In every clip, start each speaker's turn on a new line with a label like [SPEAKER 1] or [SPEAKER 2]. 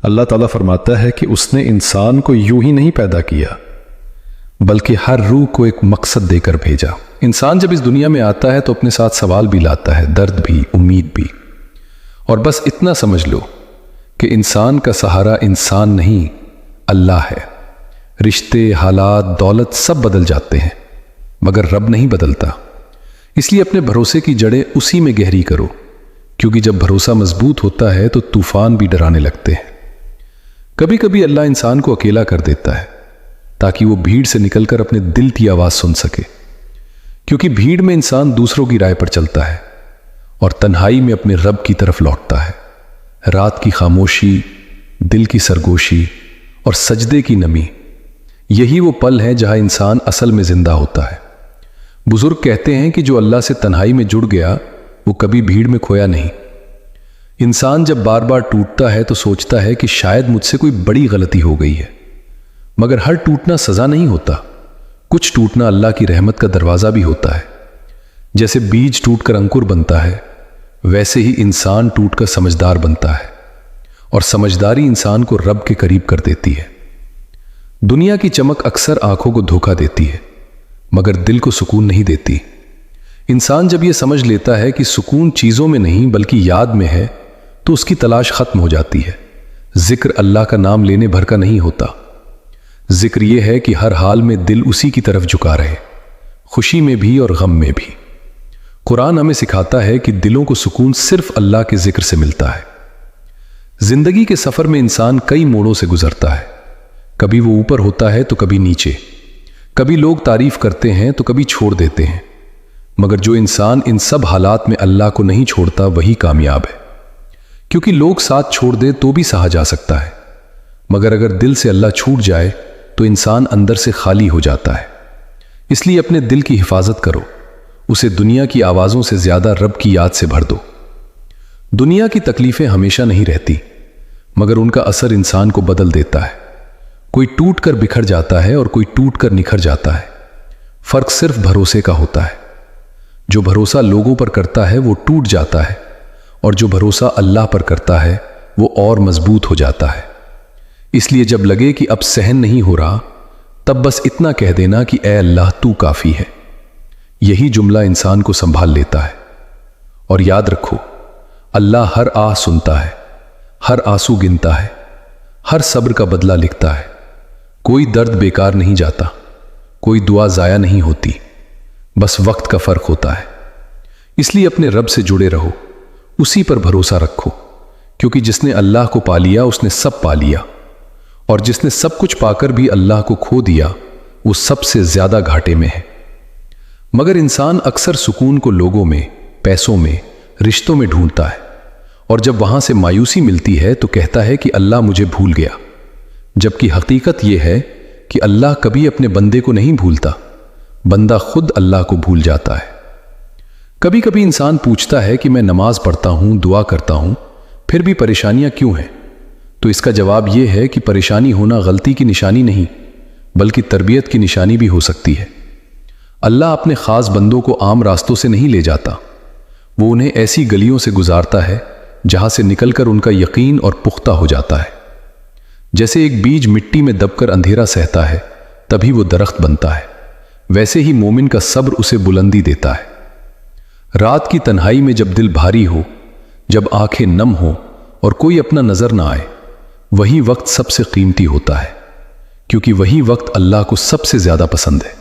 [SPEAKER 1] اللہ تعالیٰ فرماتا ہے کہ اس نے انسان کو یوں ہی نہیں پیدا کیا بلکہ ہر روح کو ایک مقصد دے کر بھیجا۔ انسان جب اس دنیا میں آتا ہے تو اپنے ساتھ سوال بھی لاتا ہے، درد بھی، امید بھی، اور بس اتنا سمجھ لو کہ انسان کا سہارا انسان نہیں، اللہ ہے۔ رشتے، حالات، دولت سب بدل جاتے ہیں مگر رب نہیں بدلتا۔ اس لیے اپنے بھروسے کی جڑیں اسی میں گہری کرو، کیونکہ جب بھروسہ مضبوط ہوتا ہے تو طوفان بھی ڈرانے لگتے ہیں۔ کبھی کبھی اللہ انسان کو اکیلا کر دیتا ہے تاکہ وہ بھیڑ سے نکل کر اپنے دل کی آواز سن سکے، کیونکہ بھیڑ میں انسان دوسروں کی رائے پر چلتا ہے اور تنہائی میں اپنے رب کی طرف لوٹتا ہے۔ رات کی خاموشی، دل کی سرگوشی اور سجدے کی نمی، یہی وہ پل ہے جہاں انسان اصل میں زندہ ہوتا ہے۔ بزرگ کہتے ہیں کہ جو اللہ سے تنہائی میں جڑ گیا وہ کبھی بھیڑ میں کھویا نہیں۔ انسان جب بار بار ٹوٹتا ہے تو سوچتا ہے کہ شاید مجھ سے کوئی بڑی غلطی ہو گئی ہے، مگر ہر ٹوٹنا سزا نہیں ہوتا، کچھ ٹوٹنا اللہ کی رحمت کا دروازہ بھی ہوتا ہے۔ جیسے بیج ٹوٹ کر انکر بنتا ہے، ویسے ہی انسان ٹوٹ کر سمجھدار بنتا ہے، اور سمجھداری انسان کو رب کے قریب کر دیتی ہے۔ دنیا کی چمک اکثر آنکھوں کو دھوکہ دیتی ہے مگر دل کو سکون نہیں دیتی۔ انسان جب یہ سمجھ لیتا ہے کہ سکون چیزوں میں نہیں بلکہ یاد میں ہے تو اس کی تلاش ختم ہو جاتی ہے۔ ذکر اللہ کا نام لینے بھر کا نہیں ہوتا، ذکر یہ ہے کہ ہر حال میں دل اسی کی طرف جھکا رہے، خوشی میں بھی اور غم میں بھی۔ قرآن ہمیں سکھاتا ہے کہ دلوں کو سکون صرف اللہ کے ذکر سے ملتا ہے۔ زندگی کے سفر میں انسان کئی موڑوں سے گزرتا ہے، کبھی وہ اوپر ہوتا ہے تو کبھی نیچے، کبھی لوگ تعریف کرتے ہیں تو کبھی چھوڑ دیتے ہیں، مگر جو انسان ان سب حالات میں اللہ کو نہیں چھوڑتا وہی کامیاب ہے، کیونکہ لوگ ساتھ چھوڑ دے تو بھی سہا جا سکتا ہے، مگر اگر دل سے اللہ چھوٹ جائے تو انسان اندر سے خالی ہو جاتا ہے۔ اس لیے اپنے دل کی حفاظت کرو، اسے دنیا کی آوازوں سے زیادہ رب کی یاد سے بھر دو۔ دنیا کی تکلیفیں ہمیشہ نہیں رہتی مگر ان کا اثر انسان کو بدل دیتا ہے۔ کوئی ٹوٹ کر بکھر جاتا ہے اور کوئی ٹوٹ کر نکھر جاتا ہے، فرق صرف بھروسے کا ہوتا ہے۔ جو بھروسہ لوگوں پر کرتا ہے وہ ٹوٹ جاتا ہے، اور جو بھروسہ اللہ پر کرتا ہے وہ اور مضبوط ہو جاتا ہے۔ اس لیے جب لگے کہ اب سہن نہیں ہو رہا تب بس اتنا کہہ دینا کہ اے اللہ تو کافی ہے، یہی جملہ انسان کو سنبھال لیتا ہے۔ اور یاد رکھو، اللہ ہر آہ سنتا ہے، ہر آنسو گنتا ہے، ہر صبر کا بدلہ لکھتا ہے۔ کوئی درد بیکار نہیں جاتا، کوئی دعا ضائع نہیں ہوتی، بس وقت کا فرق ہوتا ہے۔ اس لیے اپنے رب سے جڑے رہو، اسی پر بھروسہ رکھو، کیونکہ جس نے اللہ کو پا لیا اس نے سب پا لیا، اور جس نے سب کچھ پا کر بھی اللہ کو کھو دیا وہ سب سے زیادہ گھاٹے میں ہے۔ مگر انسان اکثر سکون کو لوگوں میں، پیسوں میں، رشتوں میں ڈھونڈتا ہے، اور جب وہاں سے مایوسی ملتی ہے تو کہتا ہے کہ اللہ مجھے بھول گیا، جبکہ حقیقت یہ ہے کہ اللہ کبھی اپنے بندے کو نہیں بھولتا، بندہ خود اللہ کو بھول جاتا ہے۔ کبھی کبھی انسان پوچھتا ہے کہ میں نماز پڑھتا ہوں، دعا کرتا ہوں، پھر بھی پریشانیاں کیوں ہیں؟ تو اس کا جواب یہ ہے کہ پریشانی ہونا غلطی کی نشانی نہیں بلکہ تربیت کی نشانی بھی ہو سکتی ہے۔ اللہ اپنے خاص بندوں کو عام راستوں سے نہیں لے جاتا، وہ انہیں ایسی گلیوں سے گزارتا ہے جہاں سے نکل کر ان کا یقین اور پختہ ہو جاتا ہے۔ جیسے ایک بیج مٹی میں دب کر اندھیرا سہتا ہے تبھی وہ درخت بنتا ہے، ویسے ہی مومن کا صبر اسے بلندی دیتا ہے۔ رات کی تنہائی میں جب دل بھاری ہو، جب آنکھیں نم ہو اور کوئی اپنا نظر نہ آئے، وہی وقت سب سے قیمتی ہوتا ہے، کیونکہ وہی وقت اللہ کو سب سے زیادہ پسند ہے۔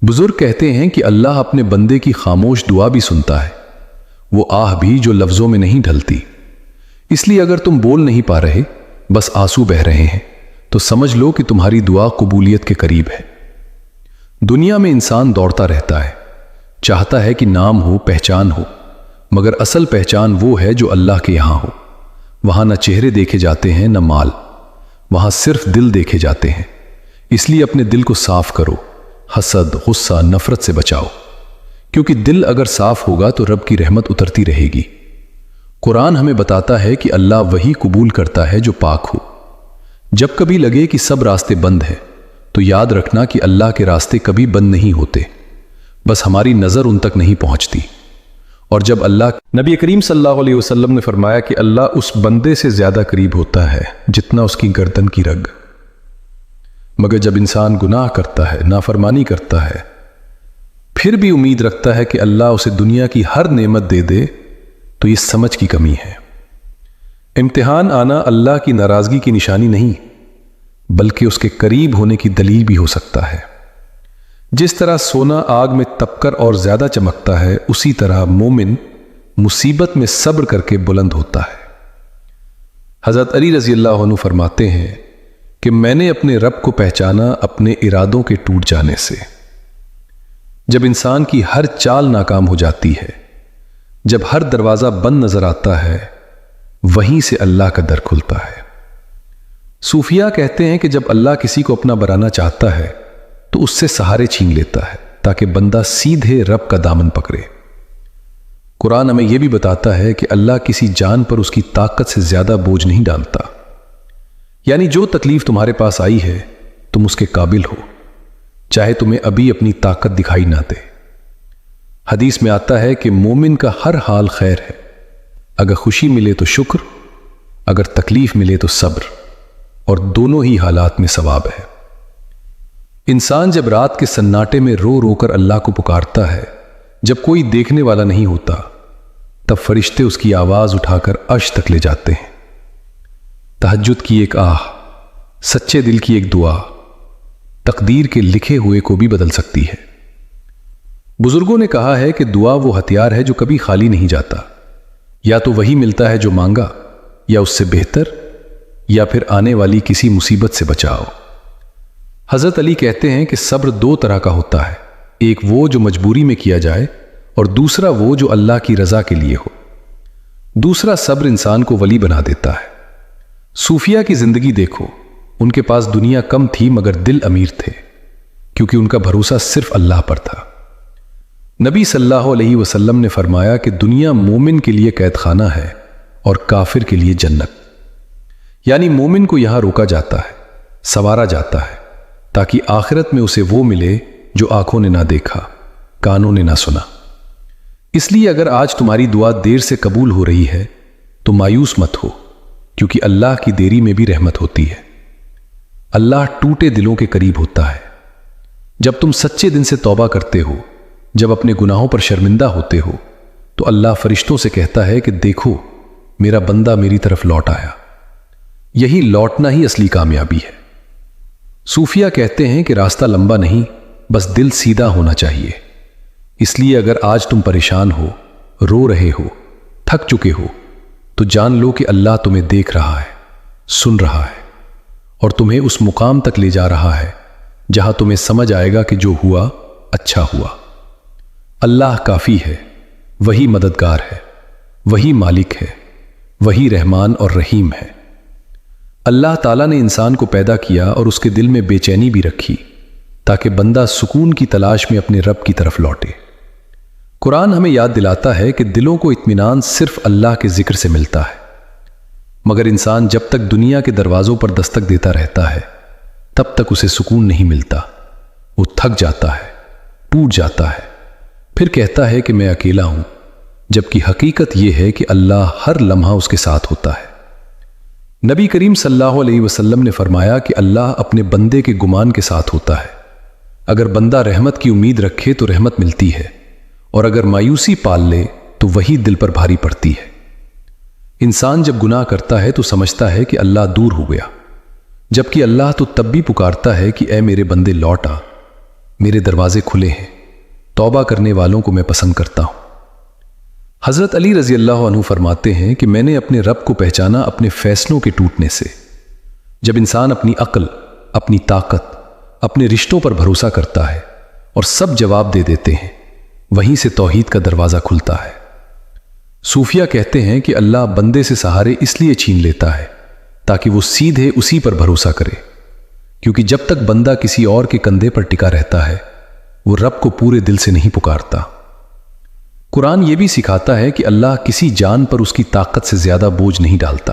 [SPEAKER 1] بزرگ کہتے ہیں کہ اللہ اپنے بندے کی خاموش دعا بھی سنتا ہے، وہ آہ بھی جو لفظوں میں نہیں ڈھلتی۔ اس لیے اگر تم بول نہیں پا رہے، بس آنسو بہہ رہے ہیں، تو سمجھ لو کہ تمہاری دعا قبولیت کے قریب ہے۔ دنیا میں انسان دوڑتا رہتا ہے، چاہتا ہے کہ نام ہو، پہچان ہو، مگر اصل پہچان وہ ہے جو اللہ کے یہاں ہو۔ وہاں نہ چہرے دیکھے جاتے ہیں نہ مال، وہاں صرف دل دیکھے جاتے ہیں۔ اس لیے اپنے دل کو صاف کرو، حسد، غصہ، نفرت سے بچاؤ، کیونکہ دل اگر صاف ہوگا تو رب کی رحمت اترتی رہے گی۔ قرآن ہمیں بتاتا ہے کہ اللہ وہی قبول کرتا ہے جو پاک ہو۔ جب کبھی لگے کہ سب راستے بند ہیں تو یاد رکھنا کہ اللہ کے راستے کبھی بند نہیں ہوتے، بس ہماری نظر ان تک نہیں پہنچتی۔ اور جب نبی کریم صلی اللہ علیہ وسلم نے فرمایا کہ اللہ اس بندے سے زیادہ قریب ہوتا ہے جتنا اس کی گردن کی رگ، مگر جب انسان گناہ کرتا ہے، نافرمانی کرتا ہے، پھر بھی امید رکھتا ہے کہ اللہ اسے دنیا کی ہر نعمت دے دے، تو یہ سمجھ کی کمی ہے۔ امتحان آنا اللہ کی ناراضگی کی نشانی نہیں، بلکہ اس کے قریب ہونے کی دلیل بھی ہو سکتا ہے۔ جس طرح سونا آگ میں تپ کر اور زیادہ چمکتا ہے، اسی طرح مومن مصیبت میں صبر کر کے بلند ہوتا ہے۔ حضرت علی رضی اللہ عنہ فرماتے ہیں کہ میں نے اپنے رب کو پہچانا اپنے ارادوں کے ٹوٹ جانے سے۔ جب انسان کی ہر چال ناکام ہو جاتی ہے، جب ہر دروازہ بند نظر آتا ہے، وہیں سے اللہ کا در کھلتا ہے۔ صوفیہ کہتے ہیں کہ جب اللہ کسی کو اپنا بنانا چاہتا ہے تو اس سے سہارے چھین لیتا ہے تاکہ بندہ سیدھے رب کا دامن پکڑے۔ قرآن ہمیں یہ بھی بتاتا ہے کہ اللہ کسی جان پر اس کی طاقت سے زیادہ بوجھ نہیں ڈالتا، یعنی جو تکلیف تمہارے پاس آئی ہے تم اس کے قابل ہو، چاہے تمہیں ابھی اپنی طاقت دکھائی نہ دے۔ حدیث میں آتا ہے کہ مومن کا ہر حال خیر ہے، اگر خوشی ملے تو شکر، اگر تکلیف ملے تو صبر، اور دونوں ہی حالات میں ثواب ہے۔ انسان جب رات کے سناٹے میں رو رو کر اللہ کو پکارتا ہے، جب کوئی دیکھنے والا نہیں ہوتا، تب فرشتے اس کی آواز اٹھا کر عرش تک لے جاتے ہیں۔ تہجد کی ایک آہ، سچے دل کی ایک دعا، تقدیر کے لکھے ہوئے کو بھی بدل سکتی ہے۔ بزرگوں نے کہا ہے کہ دعا وہ ہتھیار ہے جو کبھی خالی نہیں جاتا، یا تو وہی ملتا ہے جو مانگا، یا اس سے بہتر، یا پھر آنے والی کسی مصیبت سے بچاؤ۔ حضرت علی کہتے ہیں کہ صبر دو طرح کا ہوتا ہے، ایک وہ جو مجبوری میں کیا جائے، اور دوسرا وہ جو اللہ کی رضا کے لیے ہو۔ دوسرا صبر انسان کو ولی بنا دیتا ہے۔ صوفیہ کی زندگی دیکھو، ان کے پاس دنیا کم تھی مگر دل امیر تھے، کیونکہ ان کا بھروسہ صرف اللہ پر تھا۔ نبی صلی اللہ علیہ وسلم نے فرمایا کہ دنیا مومن کے لیے قید خانہ ہے اور کافر کے لیے جنت، یعنی مومن کو یہاں روکا جاتا ہے، سوارا جاتا ہے، تاکہ آخرت میں اسے وہ ملے جو آنکھوں نے نہ دیکھا، کانوں نے نہ سنا۔ اس لیے اگر آج تمہاری دعا دیر سے قبول ہو رہی ہے تو مایوس مت ہو، کیونکہ اللہ کی دیری میں بھی رحمت ہوتی ہے۔ اللہ ٹوٹے دلوں کے قریب ہوتا ہے۔ جب تم سچے دن سے توبہ کرتے ہو، جب اپنے گناہوں پر شرمندہ ہوتے ہو، تو اللہ فرشتوں سے کہتا ہے کہ دیکھو میرا بندہ میری طرف لوٹ آیا۔ یہی لوٹنا ہی اصلی کامیابی ہے۔ صوفیہ کہتے ہیں کہ راستہ لمبا نہیں، بس دل سیدھا ہونا چاہیے۔ اس لیے اگر آج تم پریشان ہو، رو رہے ہو، تھک چکے ہو، تو جان لو کہ اللہ تمہیں دیکھ رہا ہے، سن رہا ہے، اور تمہیں اس مقام تک لے جا رہا ہے جہاں تمہیں سمجھ آئے گا کہ جو ہوا اچھا ہوا۔ اللہ کافی ہے، وہی مددگار ہے، وہی مالک ہے، وہی رحمان اور رحیم ہے۔ اللہ تعالیٰ نے انسان کو پیدا کیا اور اس کے دل میں بے چینی بھی رکھی تاکہ بندہ سکون کی تلاش میں اپنے رب کی طرف لوٹے۔ قرآن ہمیں یاد دلاتا ہے کہ دلوں کو اطمینان صرف اللہ کے ذکر سے ملتا ہے، مگر انسان جب تک دنیا کے دروازوں پر دستک دیتا رہتا ہے تب تک اسے سکون نہیں ملتا۔ وہ تھک جاتا ہے، ٹوٹ جاتا ہے، پھر کہتا ہے کہ میں اکیلا ہوں، جبکہ حقیقت یہ ہے کہ اللہ ہر لمحہ اس کے ساتھ ہوتا ہے۔ نبی کریم صلی اللہ علیہ وسلم نے فرمایا کہ اللہ اپنے بندے کے گمان کے ساتھ ہوتا ہے۔ اگر بندہ رحمت کی امید رکھے تو رحمت ملتی ہے، اور اگر مایوسی پال لے تو وہی دل پر بھاری پڑتی ہے۔ انسان جب گناہ کرتا ہے تو سمجھتا ہے کہ اللہ دور ہو گیا، جبکہ اللہ تو تب بھی پکارتا ہے کہ اے میرے بندے لوٹ آ، میرے دروازے کھلے ہیں، توبہ کرنے والوں کو میں پسند کرتا ہوں۔ حضرت علی رضی اللہ عنہ فرماتے ہیں کہ میں نے اپنے رب کو پہچانا اپنے فیصلوں کے ٹوٹنے سے۔ جب انسان اپنی عقل، اپنی طاقت، اپنے رشتوں پر بھروسہ کرتا ہے اور سب جواب دے دیتے ہیں، وہیں سے توحید کا دروازہ کھلتا ہے۔ صوفیہ کہتے ہیں کہ اللہ بندے سے سہارے اس لیے چھین لیتا ہے تاکہ وہ سیدھے اسی پر بھروسہ کرے، کیونکہ جب تک بندہ کسی اور کے کندھے پر ٹکا رہتا ہے وہ رب کو پورے دل سے نہیں پکارتا۔ قرآن یہ بھی سکھاتا ہے کہ اللہ کسی جان پر اس کی طاقت سے زیادہ بوجھ نہیں ڈالتا،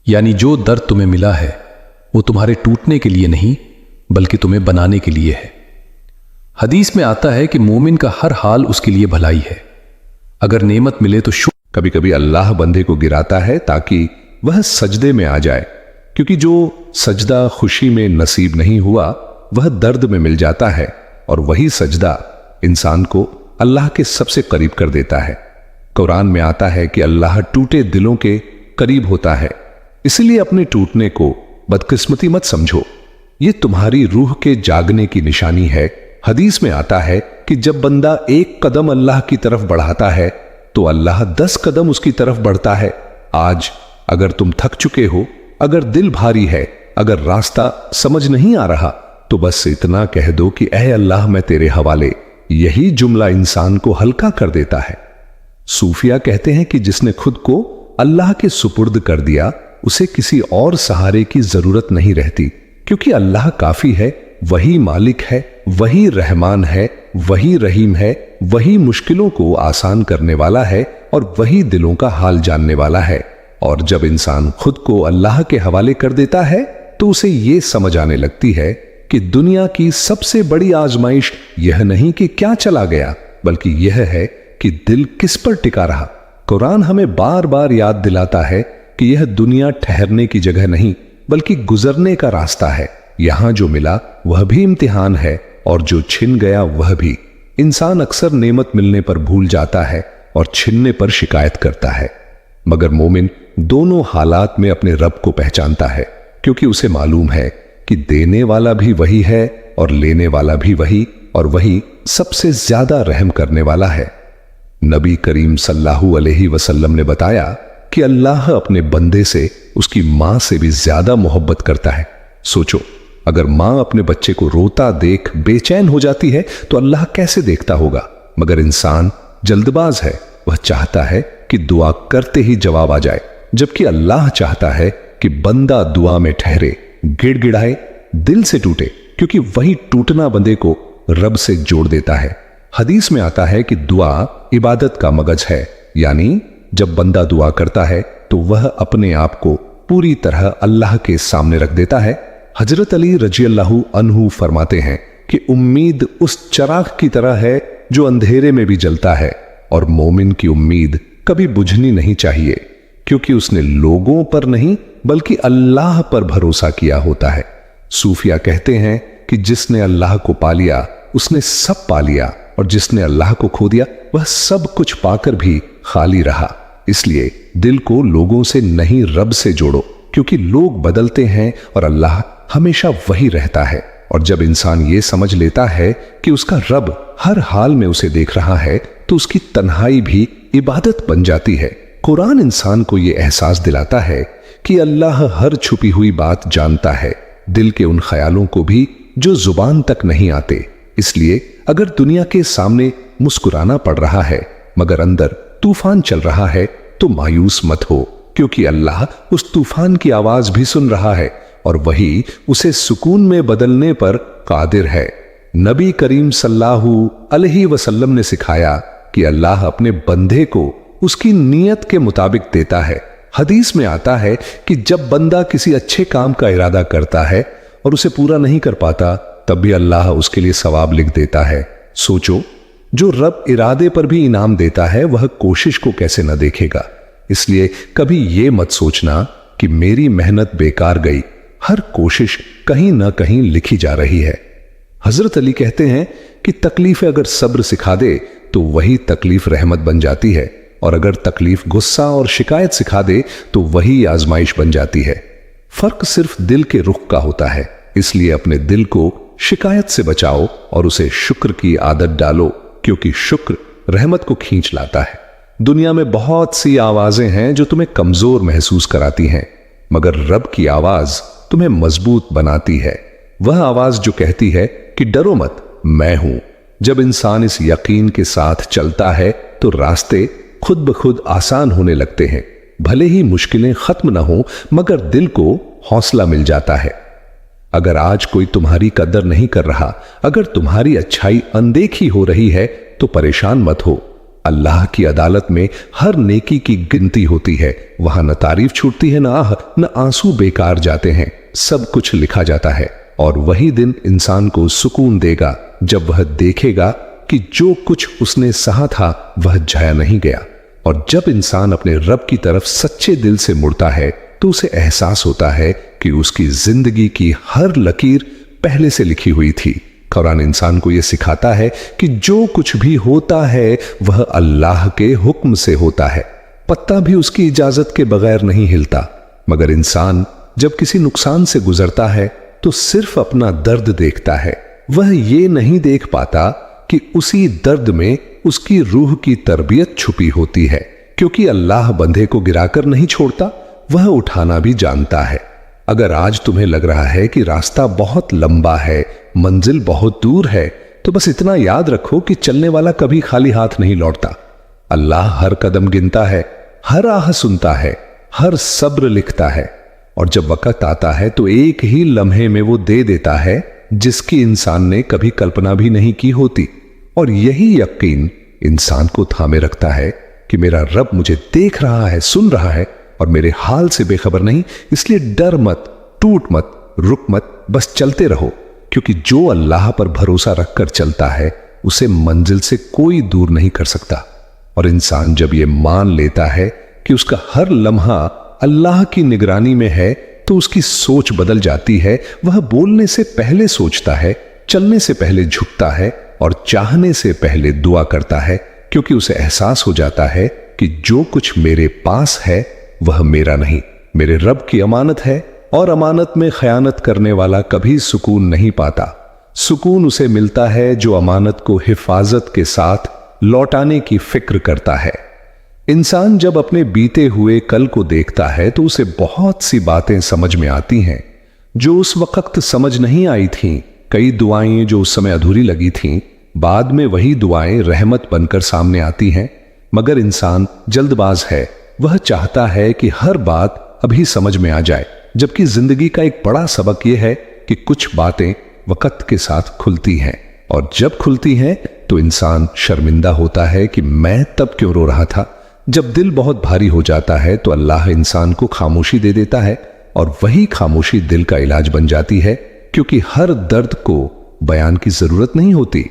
[SPEAKER 1] یعنی جو درد تمہیں ملا ہے وہ تمہارے ٹوٹنے کے لیے نہیں بلکہ تمہیں بنانے کے لیے ہے۔ حدیث میں آتا ہے کہ مومن کا ہر حال اس کے لیے بھلائی ہے، अगर नेमत मिले तो शुक्र।
[SPEAKER 2] कभी कभी अल्लाह बंदे को गिराता है ताकि वह सजदे में आ जाए, क्योंकि जो सजदा खुशी में नसीब नहीं हुआ वह दर्द में मिल जाता है, और वही सजदा इंसान को अल्लाह के सबसे करीब कर देता है। कुरान में आता है कि अल्लाह टूटे दिलों के करीब होता है, इसलिए अपने टूटने को बदकिस्मती मत समझो, ये तुम्हारी रूह के जागने की निशानी है। हदीस में आता है कि जब बंदा एक कदम अल्लाह की तरफ बढ़ाता है तो अल्लाह 10 कदम उसकी तरफ बढ़ता है। आज अगर तुम थक चुके हो, अगर दिल भारी है, अगर रास्ता समझ नहीं आ रहा, तो बस इतना कह दो कि ऐ अल्लाह मैं तेरे हवाले। यही जुमला इंसान को हल्का कर देता है। सूफिया कहते हैं कि जिसने खुद को अल्लाह के सुपुर्द कर दिया उसे किसी और सहारे की जरूरत नहीं रहती, क्योंकि अल्लाह काफी है, वही मालिक है, वही रहमान है, वही रहीम है, वही मुश्किलों को आसान करने वाला है और वही दिलों का हाल जानने वाला है। और जब इंसान खुद को अल्लाह के हवाले कर देता है तो उसे यह समझ आने लगती है कि दुनिया की सबसे बड़ी आजमाइश यह नहीं कि क्या चला गया, बल्कि यह है कि दिल किस पर टिका रहा। कुरान हमें बार बार याद दिलाता है कि यह दुनिया ठहरने की जगह नहीं बल्कि गुजरने का रास्ता है। यहां जो मिला वह भी इम्तिहान है और जो छिन गया वह भी। इंसान अक्सर नेमत मिलने पर भूल जाता है और छिनने पर शिकायत करता है, मगर मोमिन दोनों हालात में अपने रब को पहचानता है, क्योंकि उसे मालूम है कि देने वाला भी वही है और लेने वाला भी वही, और वही सबसे ज्यादा रहम करने वाला है। नबी करीम सल्लल्लाहु अलैहि वसल्लम ने बताया कि अल्लाह अपने बंदे से उसकी मां से भी ज्यादा मोहब्बत करता है। सोचो, अगर मां अपने बच्चे को रोता देख बेचैन हो जाती है तो अल्लाह कैसे देखता होगा। मगर इंसान जल्दबाज है, वह चाहता है कि दुआ करते ही जवाब आ जाए, जबकि अल्लाह चाहता है कि बंदा दुआ में ठहरे, गिड़गिड़ाए, दिल से टूटे, क्योंकि वही टूटना बंदे को रब से जोड़ देता है। हदीस में आता है कि दुआ इबादत का मगज है, यानी जब बंदा दुआ करता है तो वह अपने आप को पूरी तरह अल्लाह के सामने रख देता है। हजरत अली रज़ियल्लाहु अन्हु फरमाते हैं कि उम्मीद उस चराग की तरह है जो अंधेरे में भी जलता है, और मोमिन की उम्मीद कभी बुझनी नहीं चाहिए, क्योंकि उसने लोगों पर नहीं बल्कि अल्लाह पर भरोसा किया होता है। सूफिया कहते हैं कि जिसने अल्लाह को पा लिया उसने सब पा लिया, और जिसने अल्लाह को खो दिया वह सब कुछ पाकर भी खाली रहा। इसलिए दिल को लोगों से नहीं रब से जोड़ो, क्योंकि लोग बदलते हैं और अल्लाह हमेशा वही रहता है। और जब इंसान ये समझ लेता है कि उसका रब हर हाल में उसे देख रहा है तो उसकी तन्हाई भी इबादत बन जाती है। कुरान इंसान को यह एहसास दिलाता है कि अल्लाह हर छुपी हुई बात जानता है, दिल के उन ख्यालों को भी जो जुबान तक नहीं आते। इसलिए अगर दुनिया के सामने मुस्कुराना पड़ रहा है मगर अंदर तूफान चल रहा है तो मायूस मत हो, क्योंकि अल्लाह उस तूफान की आवाज भी सुन रहा है और वही उसे सुकून में बदलने पर कादिर है। नबी करीम सल्लल्लाहु अलैहि वसल्लम ने सिखाया कि अल्लाह अपने बंदे को उसकी नीयत के मुताबिक देता है। हदीस में आता है कि जब बंदा किसी अच्छे काम का इरादा करता है और उसे पूरा नहीं कर पाता, तब भी अल्लाह उसके लिए सवाब लिख देता है। सोचो, जो रब इरादे पर भी इनाम देता है वह कोशिश को कैसे न देखेगा। इसलिए कभी यह मत सोचना कि मेरी मेहनत बेकार गई, हर कोशिश कहीं ना कहीं लिखी जा रही है। हजरत अली कहते हैं कि तकलीफ अगर सब्र सिखा दे तो वही तकलीफ रहमत बन जाती है, और अगर तकलीफ गुस्सा और शिकायत सिखा दे तो वही आजमाइश बन जाती है। फर्क सिर्फ दिल के रुख का होता है। इसलिए अपने दिल को शिकायत से बचाओ और उसे शुक्र की आदत डालो, क्योंकि शुक्र रहमत को खींच लाता है। दुनिया में बहुत सी आवाजें हैं जो तुम्हें कमजोर महसूस कराती हैं, मगर रब की आवाज तुम्हें मजबूत बनाती है। वह आवाज जो कहती है कि डरो मत, मैं हूं। जब इंसान इस यकीन के साथ चलता है तो रास्ते खुद ब खुद आसान होने लगते हैं। भले ही मुश्किलें खत्म ना हो, मगर दिल को हौसला मिल जाता है। अगर आज कोई तुम्हारी कदर नहीं कर रहा, अगर तुम्हारी अच्छाई अनदेखी हो रही है, तो परेशान मत हो। अल्लाह की अदालत में हर नेकी की गिनती होती है। वहां न तारीफ छूटती है, न आह, न आंसू बेकार जाते हैं। सब कुछ लिखा जाता है, और वही दिन इंसान को सुकून देगा जब वह देखेगा कि जो कुछ उसने सहा था वह जाया नहीं गया। और जब इंसान अपने रब की तरफ सच्चे दिल से मुड़ता है तो उसे एहसास होता है कि उसकी जिंदगी की हर लकीर पहले से लिखी हुई थी। कुरान इंसान को यह सिखाता है कि जो कुछ भी होता है वह अल्लाह के हुक्म से होता है। पत्ता भी उसकी इजाजत के बगैर नहीं हिलता। मगर इंसान जब किसी नुकसान से गुजरता है तो सिर्फ अपना दर्द देखता है। वह ये नहीं देख पाता कि उसी दर्द में उसकी रूह की तरबियत छुपी होती है, क्योंकि अल्लाह बंदे को गिराकर नहीं छोड़ता, वह उठाना भी जानता है। अगर आज तुम्हें लग रहा है कि रास्ता बहुत लंबा है, मंजिल बहुत दूर है, तो बस इतना याद रखो कि चलने वाला कभी खाली हाथ नहीं लौटता। अल्लाह हर कदम गिनता है, हर आह सुनता है, हर सब्र लिखता है, और जब वक्त आता है तो एक ही लम्हे में वो दे देता है जिसकी इंसान ने कभी कल्पना भी नहीं की होती। और यही यकीन इंसान को थामे रखता है कि मेरा रब मुझे देख रहा है, सुन रहा है और मेरे हाल से बेखबर नहीं। इसलिए डर मत, टूट मत, रुक मत, बस चलते रहो, क्योंकि जो अल्लाह पर भरोसा रखकर चलता है उसे मंजिल से कोई दूर नहीं कर सकता। और इंसान जब ये मान लेता है कि उसका हर लम्हा अल्लाह की निगरानी में है तो उसकी सोच बदल जाती है। वह बोलने से पहले सोचता है, चलने से पहले झुकता है और चाहने से पहले दुआ करता है, क्योंकि उसे एहसास हो जाता है कि जो कुछ मेरे पास है वह मेरा नहीं, मेरे रब की अमानत है। और अमानत में खयानत करने वाला कभी सुकून नहीं पाता। सुकून उसे मिलता है जो अमानत को हिफाजत के साथ लौटाने की फिक्र करता है। इंसान जब अपने बीते हुए कल को देखता है तो उसे बहुत सी बातें समझ में आती हैं जो उस वक्त समझ नहीं आई थीं। कई दुआएं जो उस समय अधूरी लगी थीं, बाद में वही दुआएं रहमत बनकर सामने आती हैं। मगर इंसान जल्दबाज है, वह चाहता है कि हर बात अभी समझ में आ जाए, जबकि जिंदगी का एक बड़ा सबक यह है कि कुछ बातें वक्त के साथ खुलती हैं, और जब खुलती हैं तो इंसान शर्मिंदा होता है कि मैं तब क्यों रो रहा था। जब दिल बहुत भारी हो जाता है तो अल्लाह इंसान को खामोशी दे देता है, और वही खामोशी दिल का इलाज बन जाती है, क्योंकि हर दर्द को बयान की जरूरत नहीं होती।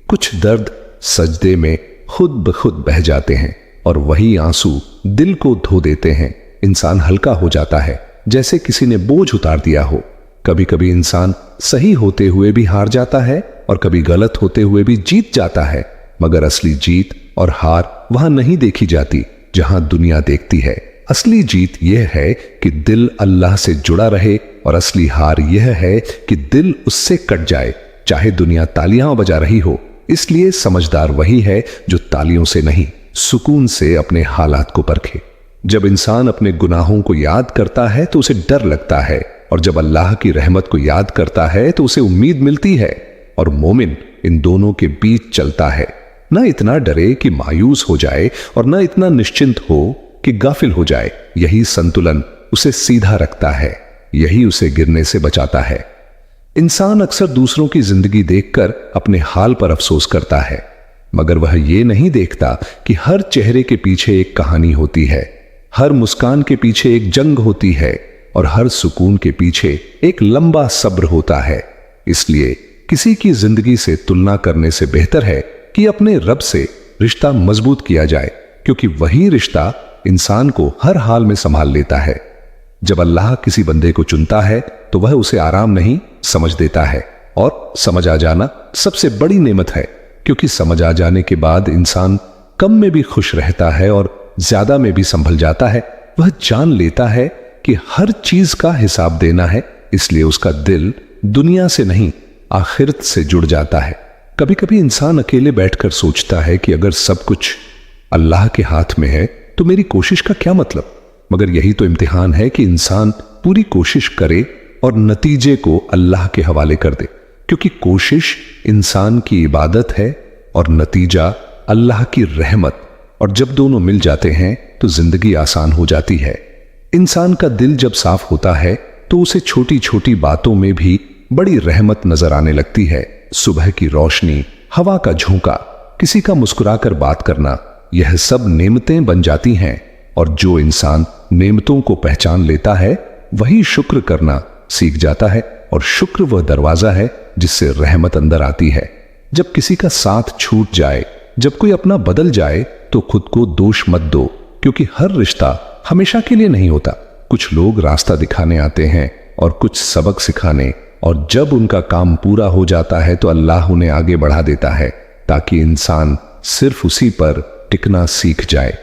[SPEAKER 2] कुछ दर्द सजदे में खुद ब खुद बह जाते हैं और वही आंसू दिल को धो देते हैं। इंसान हल्का हो जाता है, जैसे किसी ने बोझ उतार दिया हो। कभी कभी इंसान सही होते हुए भी हार जाता है और कभी गलत होते हुए भी जीत जाता है, मगर असली जीत और हार वहां नहीं देखी जाती जहां दुनिया देखती है। असली जीत यह है कि दिल अल्लाह से जुड़ा रहे, और असली हार यह है कि दिल उससे कट जाए, चाहे दुनिया तालियां बजा रही हो। इसलिए समझदार वही है जो तालियों से नहीं, सुकून से अपने हालात को परखे। जब इंसान अपने गुनाहों को याद करता है तो उसे डर लगता है, और जब अल्लाह की रहमत को याद करता है तो उसे उम्मीद मिलती है। और मोमिन इन दोनों के बीच चलता है, ना इतना डरे कि मायूस हो जाए और ना इतना निश्चिंत हो कि गाफिल हो जाए। यही संतुलन उसे सीधा रखता है, यही उसे गिरने से बचाता है। इंसान अक्सर दूसरों की जिंदगी देखकर अपने हाल पर अफसोस करता है, मगर वह यह नहीं देखता कि हर चेहरे के पीछे एक कहानी होती है, हर मुस्कान के पीछे एक जंग होती है, और हर सुकून के पीछे एक लंबा सब्र होता है। इसलिए किसी की जिंदगी से तुलना करने से बेहतर है कि अपने रब से रिश्ता मजबूत किया जाए, क्योंकि वही रिश्ता इंसान को हर हाल में संभाल लेता है। जब अल्लाह किसी बंदे को चुनता है तो वह उसे आराम नहीं समझ देता है, और समझ आ जाना सबसे बड़ी नेमत है, क्योंकि समझ आ जाने के बाद इंसान कम में भी खुश रहता है और ज्यादा में भी संभल जाता है। वह जान लेता है कि हर चीज का हिसाब देना है, इसलिए उसका दिल दुनिया से नहीं आखिरत से जुड़ जाता है। कभी कभी इंसान अकेले बैठकर सोचता है कि अगर सब कुछ अल्लाह के हाथ में है तो मेरी कोशिश का क्या मतलब। मगर यही तो इम्तिहान है कि इंसान पूरी कोशिश करे और नतीजे को अल्लाह के हवाले कर दे, क्योंकि कोशिश इंसान की इबादत है और नतीजा अल्लाह की रहमत। और जब दोनों मिल जाते हैं तो जिंदगी आसान हो जाती है। इंसान का दिल जब साफ होता है तो उसे छोटी छोटी बातों में भी बड़ी रहमत नजर आने लगती है। सुबह की रोशनी, हवा का झोंका, किसी का मुस्कुराकर बात करना, यह सब नेमतें बन जाती हैं। और जो इंसान नेमतों को पहचान लेता है वही शुक्र करना सीख जाता है, और शुक्र वह दरवाजा है जिससे रहमत अंदर आती है। जब किसी का साथ छूट जाए, जब कोई अपना बदल जाए, तो खुद को दोष मत दो, क्योंकि हर रिश्ता हमेशा के लिए नहीं होता। कुछ लोग रास्ता दिखाने आते हैं और कुछ सबक सिखाने, और जब उनका काम पूरा हो जाता है तो अल्लाह उन्हें आगे बढ़ा देता है, ताकि इंसान सिर्फ उसी पर टिकना सीख जाए।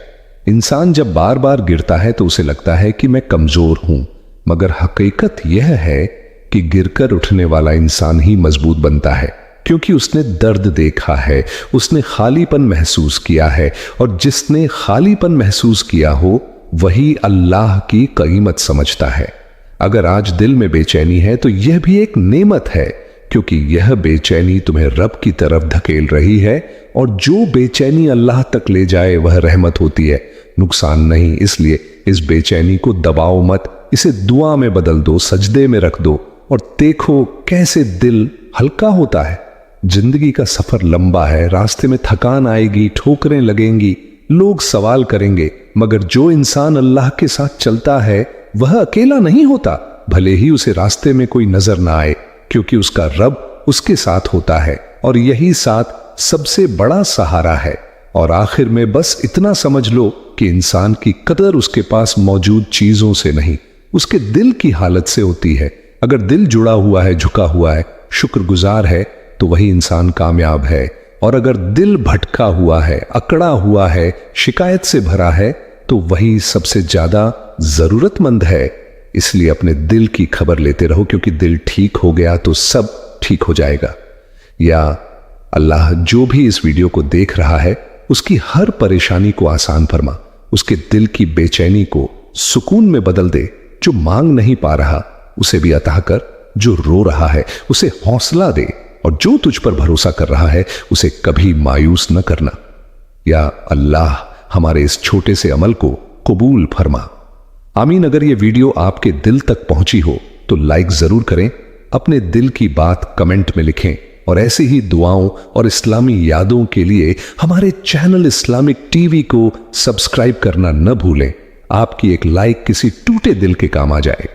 [SPEAKER 2] इंसान जब बार बार गिरता है तो उसे लगता है कि मैं कमजोर हूं, मगर हकीकत यह है कि गिरकर उठने वाला इंसान ही मजबूत बनता है, क्योंकि उसने दर्द देखा है, उसने खालीपन महसूस किया है, और जिसने खालीपन महसूस किया हो वही अल्लाह की कीमत समझता है। अगर आज दिल में बेचैनी है तो यह भी एक नेमत है, क्योंकि यह बेचैनी तुम्हें रब की तरफ धकेल रही है, और जो बेचैनी अल्लाह तक ले जाए वह रहमत होती है, नुकसान नहीं। इसलिए इस बेचैनी को दबाओ मत, इसे दुआ में बदल दो, सजदे में रख दो, और देखो कैसे दिल हल्का होता है। जिंदगी का सफर लंबा है, रास्ते में थकान आएगी, ठोकरें लगेंगी, लोग सवाल करेंगे, मगर जो इंसान अल्लाह के साथ चलता है वह अकेला नहीं होता, भले ही उसे रास्ते में कोई नजर ना आए, क्योंकि उसका रब उसके साथ होता है, और यही साथ सबसे बड़ा सहारा है। और आखिर में बस इतना समझ लो कि इंसान की कदर उसके पास मौजूद चीजों से नहीं, उसके दिल की हालत से होती है। अगर दिल जुड़ा हुआ है, झुका हुआ है, शुक्रगुजार है, तो वही इंसान कामयाब है। और अगर दिल भटका हुआ है, अकड़ा हुआ है, शिकायत से भरा है, तो वही सबसे ज्यादा जरूरतमंद है। इसलिए अपने दिल की खबर लेते रहो, क्योंकि दिल ठीक हो गया तो सब ठीक हो जाएगा। या अल्लाह जो भी इस वीडियो को देख रहा है उसकी हर परेशानी को आसान फरमा, उसके दिल की बेचैनी को सुकून में बदल दे। जो मांग नहीं पा रहा उसे भी अता कर, जो रो रहा है उसे हौसला दे, और जो तुझ पर भरोसा कर रहा है उसे कभी मायूस न करना। या अल्लाह हमारे इस छोटे से अमल को कबूल फरमा। आमीन। अगर ये वीडियो आपके दिल तक पहुंची हो तो लाइक जरूर करें, अपने दिल की बात कमेंट में लिखें, और ऐसी ही दुआओं और इस्लामी यादों के लिए हमारे चैनल इस्लामिक टीवी को सब्सक्राइब करना न भूलें। आपकी एक लाइक किसी टूटे दिल के काम आ जाए।